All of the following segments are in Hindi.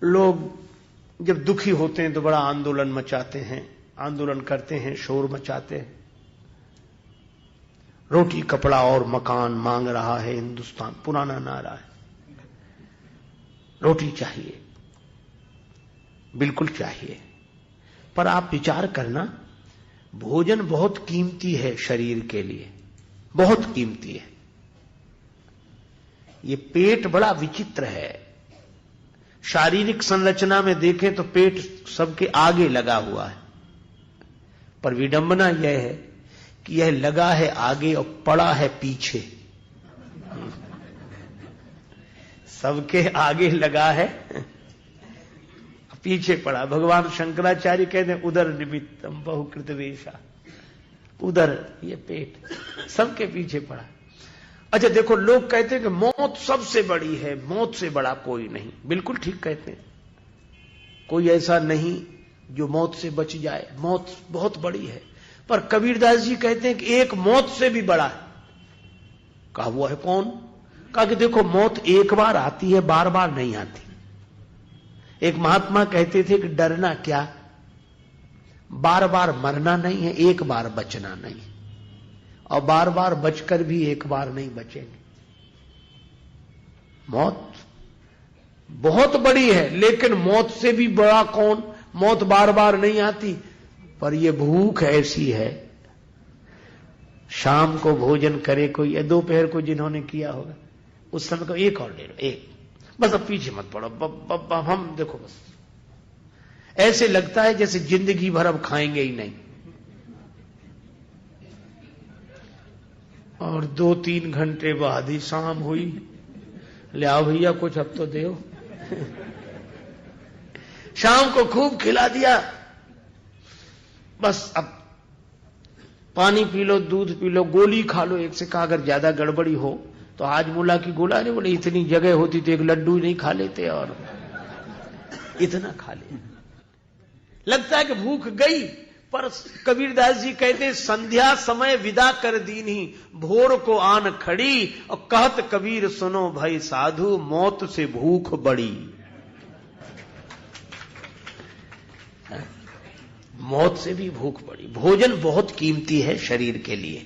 लोग जब दुखी होते हैं तो बड़ा आंदोलन मचाते हैं, आंदोलन करते हैं, शोर मचाते हैं। रोटी कपड़ा और मकान मांग रहा है हिंदुस्तान, पुराना नारा है। रोटी चाहिए, बिल्कुल चाहिए, पर आप विचार करना, भोजन बहुत कीमती है शरीर के लिए, बहुत कीमती है। ये पेट बड़ा विचित्र है। शारीरिक संरचना में देखें तो पेट सबके आगे लगा हुआ है, पर विडंबना यह है कि यह लगा है आगे और पड़ा है पीछे। सबके आगे लगा है, पीछे पड़ा। भगवान शंकराचार्य कहते हैं उदर निमित्तम बहुकृत वेशा, उदर ये पेट सबके पीछे पड़ा। अच्छा देखो, लोग कहते हैं कि मौत सबसे बड़ी है, मौत से बड़ा कोई नहीं। बिल्कुल ठीक कहते हैं, कोई ऐसा नहीं जो मौत से बच जाए, मौत बहुत बड़ी है। पर कबीरदास जी कहते हैं कि एक मौत से भी बड़ा है। कहा वो है कौन? कहा कि देखो, मौत एक बार आती है, बार बार नहीं आती। एक महात्मा कहते थे कि डरना क्या, बार बार मरना नहीं है, एक बार बचना नहीं, और बार बार बचकर भी एक बार नहीं बचेंगे। मौत बहुत बड़ी है, लेकिन मौत से भी बड़ा कौन? मौत बार बार नहीं आती, पर यह भूख ऐसी है। शाम को भोजन करे कोई, या दोपहर को जिन्होंने किया होगा, उस समय को एक और ले लो, एक बस, अब पीछे मत पड़ो। हम देखो, बस ऐसे लगता है जैसे जिंदगी भर अब खाएंगे ही नहीं। और 2-3 घंटे बाद ही शाम हुई, ले आओ भैया कुछ अब तो दो। शाम को खूब खिला दिया, बस अब पानी पी लो, दूध पी लो, गोली खा लो। एक से कहा अगर ज्यादा गड़बड़ी हो तो आज मुला की गोला नहीं, बोले इतनी जगह होती तो एक लड्डू नहीं खा लेते, और इतना खा ले। लगता है कि भूख गई, पर कबीरदास जी कहते हैं संध्या समय विदा कर दीनी, भोर को आन खड़ी, और कहत कबीर सुनो भाई साधु, मौत से भूख बड़ी। मौत से भी भूख बड़ी। भोजन बहुत कीमती है शरीर के लिए,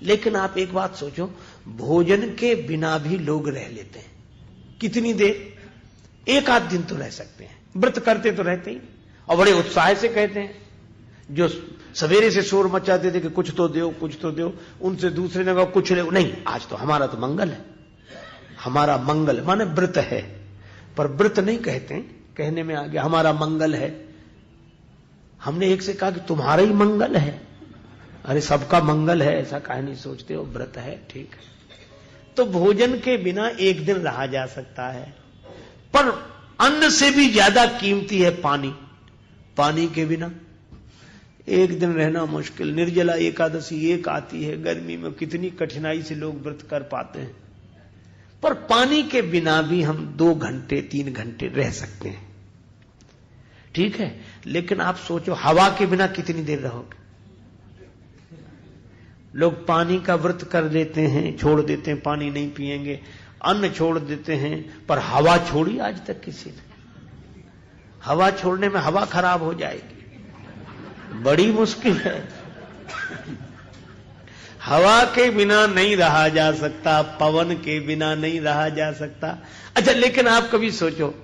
लेकिन आप एक बात सोचो, भोजन के बिना भी लोग रह लेते हैं। कितनी देर? 1 आध दिन तो रह सकते हैं, व्रत करते तो रहते ही, और बड़े उत्साह से कहते हैं। जो सवेरे से शोर मचाते थे कि कुछ तो दो, कुछ तो दो, उनसे दूसरे ने कहा कुछ नहीं, आज तो हमारा तो मंगल है, हमारा मंगल माने व्रत है। पर व्रत नहीं कहते, कहने में आ गया हमारा मंगल है। हमने एक से कहा कि तुम्हारा ही मंगल है। अरे सबका मंगल है, ऐसा काहे नहीं सोचते हो? व्रत है, ठीक है। तो भोजन के बिना एक दिन रहा जा सकता है, पर अन्न से भी ज्यादा कीमती है पानी। पानी के बिना एक दिन रहना मुश्किल। निर्जला एकादशी एक आती है गर्मी में, कितनी कठिनाई से लोग व्रत कर पाते हैं, पर पानी के बिना भी हम 2 घंटे 3 घंटे रह सकते हैं, ठीक है। लेकिन आप सोचो, हवा के बिना कितनी देर रहोगे? लोग पानी का व्रत कर लेते हैं, छोड़ देते हैं, पानी नहीं पिएंगे, अन्न छोड़ देते हैं, पर हवा छोड़ी आज तक किसी ने? हवा छोड़ने में हवा खराब हो जाएगी, बड़ी मुश्किल है। हवा के बिना नहीं रहा जा सकता, पवन के बिना नहीं रहा जा सकता। अच्छा, लेकिन आप कभी सोचो,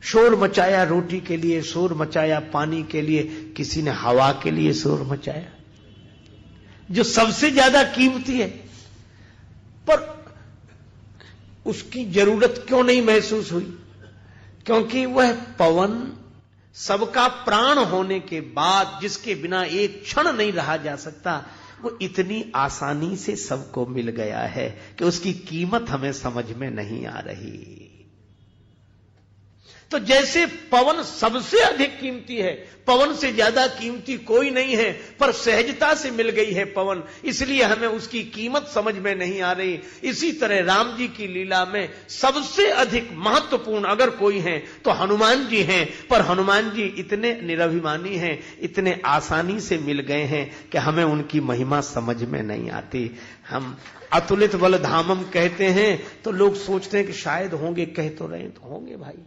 शोर मचाया रोटी के लिए, शोर मचाया पानी के लिए, किसी ने हवा के लिए शोर मचाया, जो सबसे ज्यादा कीमती है, पर उसकी जरूरत क्यों नहीं महसूस हुई? क्योंकि वह पवन सबका प्राण होने के बाद, जिसके बिना एक क्षण नहीं रहा जा सकता, वो इतनी आसानी से सबको मिल गया है कि उसकी कीमत हमें समझ में नहीं आ रही। तो जैसे पवन सबसे अधिक कीमती है, पवन से ज्यादा कीमती कोई नहीं है, पर सहजता से मिल गई है पवन, इसलिए हमें उसकी कीमत समझ में नहीं आ रही। इसी तरह राम जी की लीला में सबसे अधिक महत्वपूर्ण अगर कोई है तो हनुमान जी हैं, पर हनुमान जी इतने निरभिमानी हैं, इतने आसानी से मिल गए हैं कि हमें उनकी महिमा समझ में नहीं आती। हम अतुलित बल धामम कहते हैं तो लोग सोचते हैं कि शायद होंगे, कह तो रहे तो होंगे भाई।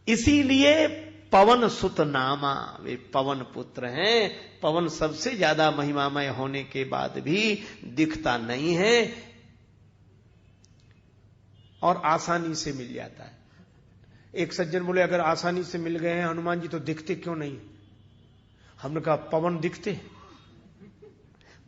इसीलिए पवन सुत नामा, वे पवन पुत्र हैं। पवन सबसे ज्यादा महिमामय होने के बाद भी दिखता नहीं है और आसानी से मिल जाता है। एक सज्जन बोले अगर आसानी से मिल गए हैं हनुमान जी तो दिखते क्यों नहीं? हमने कहा पवन दिखते,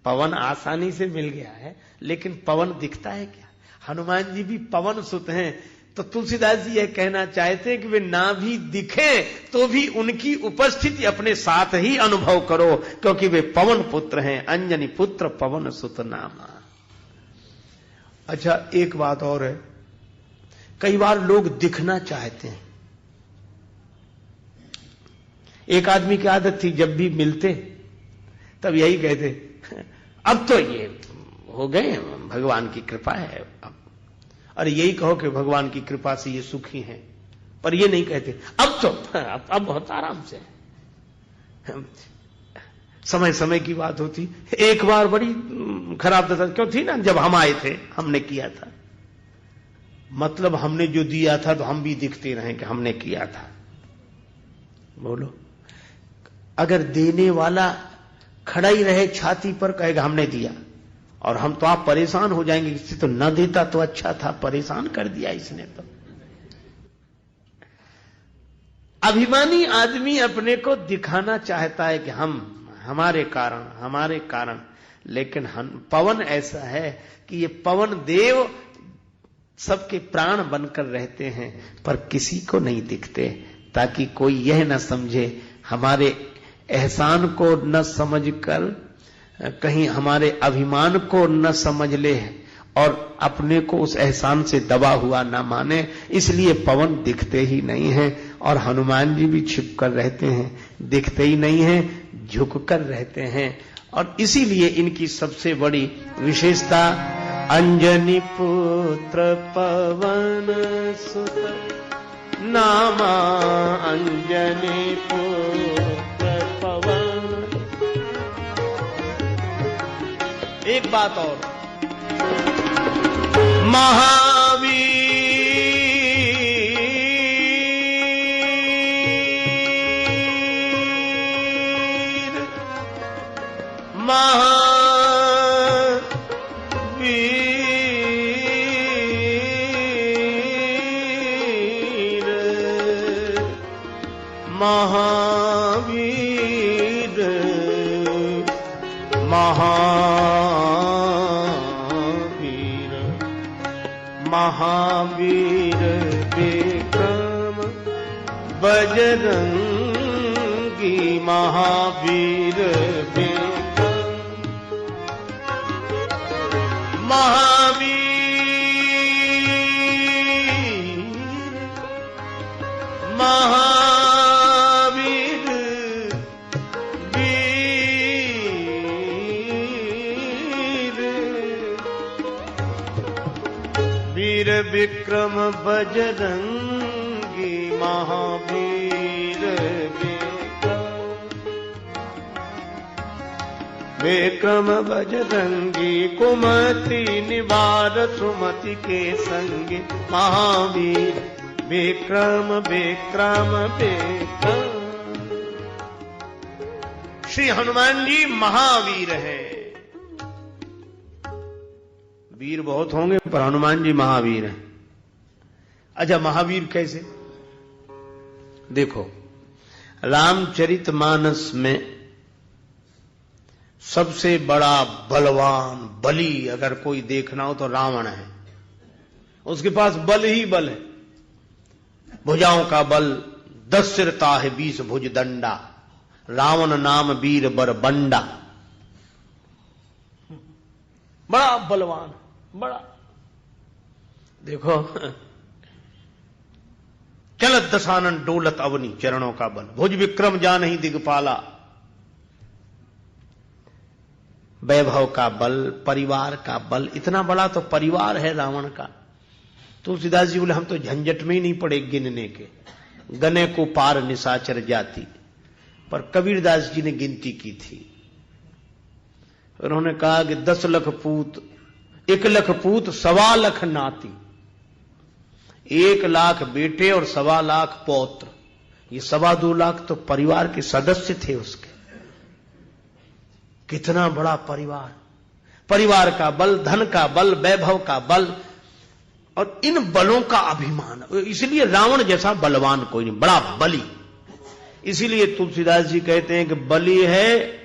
पवन आसानी से मिल गया है लेकिन पवन दिखता है क्या? हनुमान जी भी पवन सुत हैं। तो तुलसीदास जी यह कहना चाहते हैं कि वे ना भी दिखे तो भी उनकी उपस्थिति अपने साथ ही अनुभव करो, क्योंकि वे पवन पुत्र हैं। अंजनी पुत्र पवन सुत नामा। अच्छा, एक बात और है, कई बार लोग दिखना चाहते हैं। एक आदमी की आदत थी, जब भी मिलते तब यही कहते अब तो ये हो गए, भगवान की कृपा है। और यही कहो कि भगवान की कृपा से ये सुखी हैं, पर ये नहीं कहते अब तो अब बहुत आराम से। समय समय की बात होती। एक बार बड़ी खराब दशा क्यों थी ना, जब हम आए थे हमने किया था, मतलब हमने जो दिया था तो हम भी दिखते रहे कि हमने किया था। बोलो, अगर देने वाला खड़ा ही रहे छाती पर कहेगा हमने दिया, और हम तो आप परेशान हो जाएंगे, किसी तो न देता तो अच्छा था, परेशान कर दिया इसने तो। अभिमानी आदमी अपने को दिखाना चाहता है कि हम हमारे कारण, लेकिन पवन ऐसा है कि ये पवन देव सबके प्राण बनकर रहते हैं पर किसी को नहीं दिखते, ताकि कोई यह न समझे, हमारे एहसान को न समझकर कहीं हमारे अभिमान को न समझ ले और अपने को उस एहसान से दबा हुआ न माने। इसलिए पवन दिखते ही नहीं है, और हनुमान जी भी छिप कर रहते हैं, दिखते ही नहीं है, झुक कर रहते हैं। और इसीलिए इनकी सबसे बड़ी विशेषता अंजनी पुत्र पवन सुत नामा, अंजनी पुत्र पवन। एक बात और, महावीर महावीर विक्रम बजरंगी, महावीर विक्रम, वीर विक्रम बजरंगी, महावीर विक्रम बजरंगी, कुमति निवार सुमति के संगी, महावीर विक्रम विक्रम विक्रम। श्री हनुमान जी महावीर हैं। वीर बहुत होंगे पर हनुमान जी महावीर हैं। अच्छा, महावीर कैसे? देखो, रामचरितमानस में सबसे बड़ा बलवान बली अगर कोई देखना हो तो रावण है। उसके पास बल ही बल है, भुजाओं का बल, 10 सिर ताहे 20 भुज दंडा, रावण नाम वीर बर बंडा। बड़ा बलवान, बड़ा। देखो, चलत दशानन डोलत अवनी चरणों का बल, भुज विक्रम जानहि दिगपाला। वैभव का बल, परिवार का बल, इतना बड़ा तो परिवार है रावण का। तुलसीदास जी बोले हम तो झंझट में ही नहीं पड़े गिनने के, गने को पार निशाचर जाति। पर कबीरदास जी ने गिनती की थी, उन्होंने कहा कि 10 लाख पूत, 1 लाख पूत, 1.25 लाख नाती, 1 लाख बेटे और 1.25 लाख पौत्र, ये 2.25 लाख तो परिवार के सदस्य थे उसके। कितना बड़ा परिवार, परिवार का बल, धन का बल, वैभव का बल, और इन बलों का अभिमान। इसलिए रावण जैसा बलवान कोई नहीं, बड़ा बली। इसीलिए तुलसीदास जी कहते हैं कि बली है,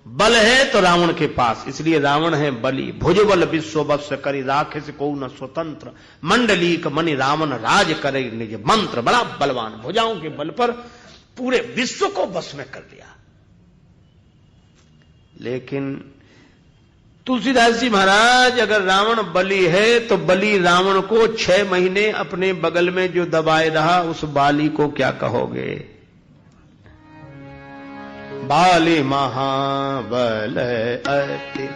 बल है तो रावण के पास, इसलिए रावण है बली। भुजबल विश्व बस करी राखे से को न स्वतंत्र, मंडलीक मणि रावण राज करे निज मंत्र। बड़ा बलवान, भुजाओं के बल पर पूरे विश्व को बस में कर लिया। लेकिन तुलसीदास जी महाराज, अगर रावण बली है तो बली रावण को 6 महीने अपने बगल में जो दबाए रहा, उस बाली को क्या कहोगे? बाली महाबल अति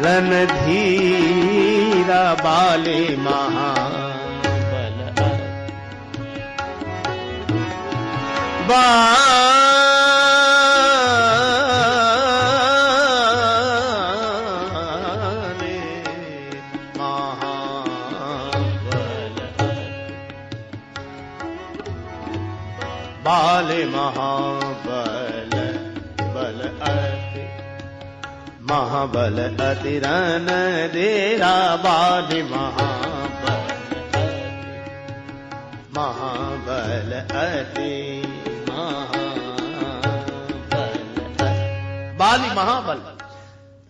रणधीरा, बाली महाबल बाले महाबल बल अति, महाबल अति रणधीरा, बाली महाबल अति, बाली महाबल।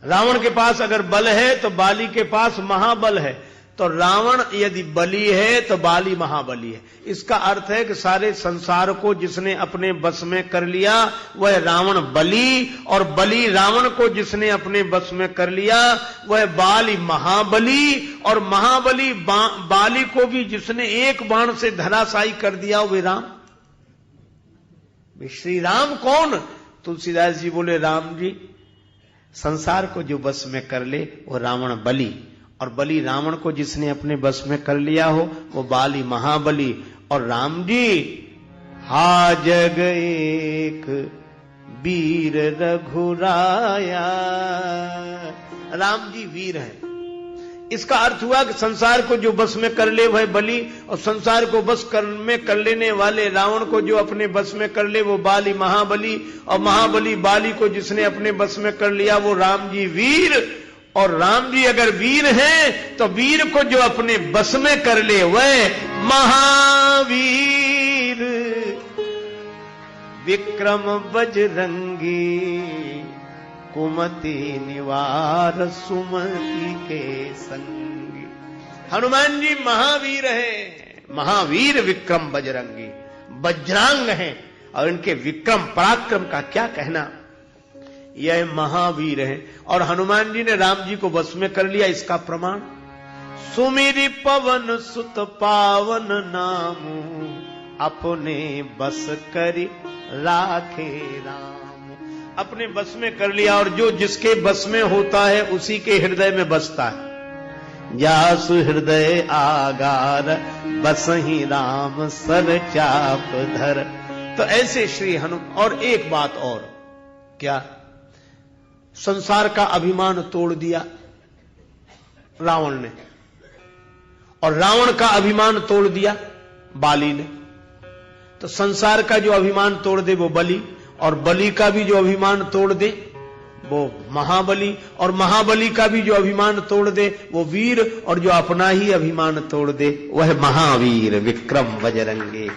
रावण के पास अगर बल है तो बाली के पास महाबल है, तो रावण यदि बली है तो बाली महाबली है। इसका अर्थ है कि सारे संसार को जिसने अपने बस में कर लिया वह रावण बली, और बली रावण को जिसने अपने बस में कर लिया वह बाली महाबली, और महाबली बाली को भी जिसने एक बाण से धराशायी कर दिया वे राम। श्री राम कौन? तुलसीदास जी बोले राम जी संसार को जो बस में कर ले वो रावण बली, और बली रावण को जिसने अपने बस में कर लिया हो वो बाली महाबली। और राम जी हा जग एक वीर रघुराया, राम जी वीर हैं। इसका अर्थ हुआ कि संसार को जो बस में कर ले वह बली, और संसार को बस में कर लेने वाले रावण को जो अपने बस में कर ले वो बाली महाबली, और महाबली बाली को जिसने अपने बस में कर लिया वो राम जी वीर। और राम जी अगर वीर हैं तो वीर को जो अपने बस में कर ले वह महावीर। विक्रम बजरंगी कुमति निवार सुमति के संगी। हनुमान जी महावीर हैं, महावीर विक्रम बजरंगी, वज्रांग हैं, और इनके विक्रम पराक्रम का क्या कहना। यह महावीर है, और हनुमान जी ने राम जी को बस में कर लिया। इसका प्रमाण सुमिरि पवन सुत पावन नामू, अपने बस करी राखे राम। अपने बस में कर लिया, और जो जिसके बस में होता है उसी के हृदय में बसता है। जासु हृदय आगार बसहि राम, सर चाप धर। तो ऐसे श्री हनुमान। और एक बात और, क्या? संसार का अभिमान तोड़ दिया रावण ने, और रावण का अभिमान तोड़ दिया बाली ने। तो संसार का जो अभिमान तोड़ दे वो बली, और बली का भी जो अभिमान तोड़ दे वो महाबली, और महाबली का भी जो अभिमान तोड़ दे वो वीर, और जो अपना ही अभिमान तोड़ दे वह महावीर विक्रम बजरंगी।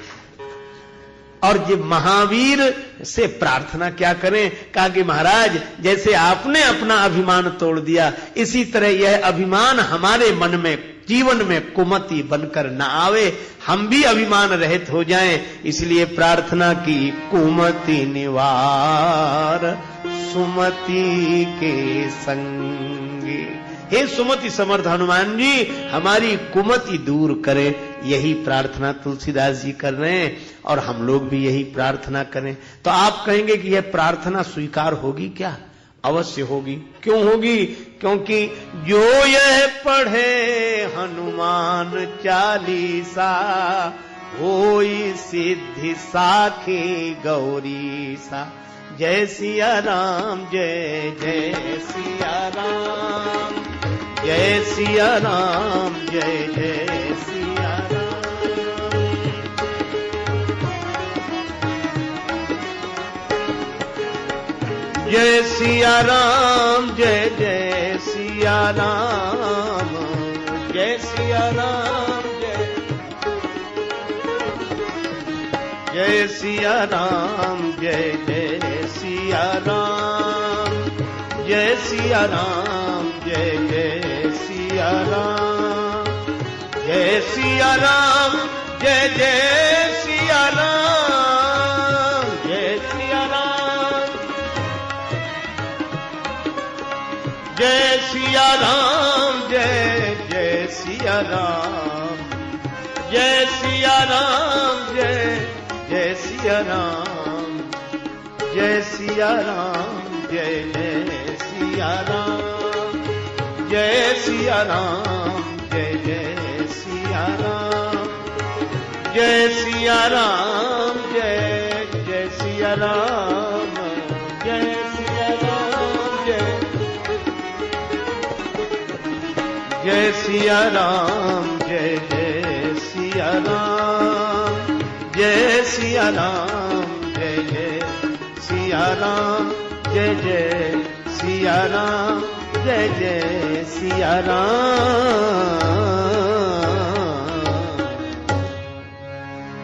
और जो महावीर से प्रार्थना क्या करें? कहा कि महाराज जैसे आपने अपना अभिमान तोड़ दिया, इसी तरह यह अभिमान हमारे मन में जीवन में कुमति बनकर न आवे, हम भी अभिमान रहित हो जाएं। इसलिए प्रार्थना की कुमति निवार सुमति के संगी। हे सुमति समर्थ हनुमान जी हमारी कुमति दूर करें। यही प्रार्थना तुलसीदास जी कर रहे हैं और हम लोग भी यही प्रार्थना करें। तो आप कहेंगे कि यह प्रार्थना स्वीकार होगी क्या? अवश्य होगी। क्यों होगी? क्योंकि जो यह पढ़े हनुमान चालीसा होई सिद्धि साखी गौरीसा। जय सिया राम जय जय सिया राम, जय सिया राम जय जय सिया राम। जय सिया राम जय जय सिया राम, जय सिया राम जय सिया राम जय जय सिया राम, जय सिया राम जय जय सिया राम, जय सिया राम जय जय सिया राम, जय सिया राम, जय सिया राम जय जय सिया राम, जय सिया राम जय जय सिया राम, जय सिया राम जय जय सिया राम, जय सिया राम जय जय सिया राम, जय सिया राम जय जय सिया राम, जय सिया राम जय सिया राम जय जय सिया राम, जय सिया राम जय जय सिया राम, जय जय सिया राम जय जय सिया राम।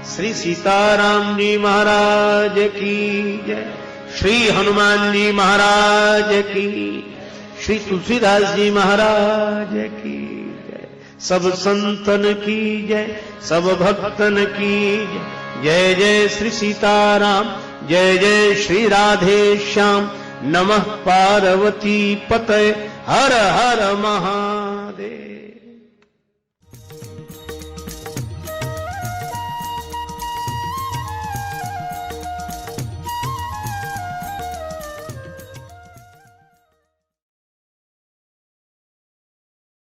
श्री सीताराम जी महाराज की जय, श्री हनुमान जी महाराज की, श्री तुलसीदास जी महाराज की जय, सब संतन की जय, सब भक्तन की जय। जय जय श्री सीताराम, जय जय श्री राधे श्याम, नमः पार्वती पतये, हर हर महादेव।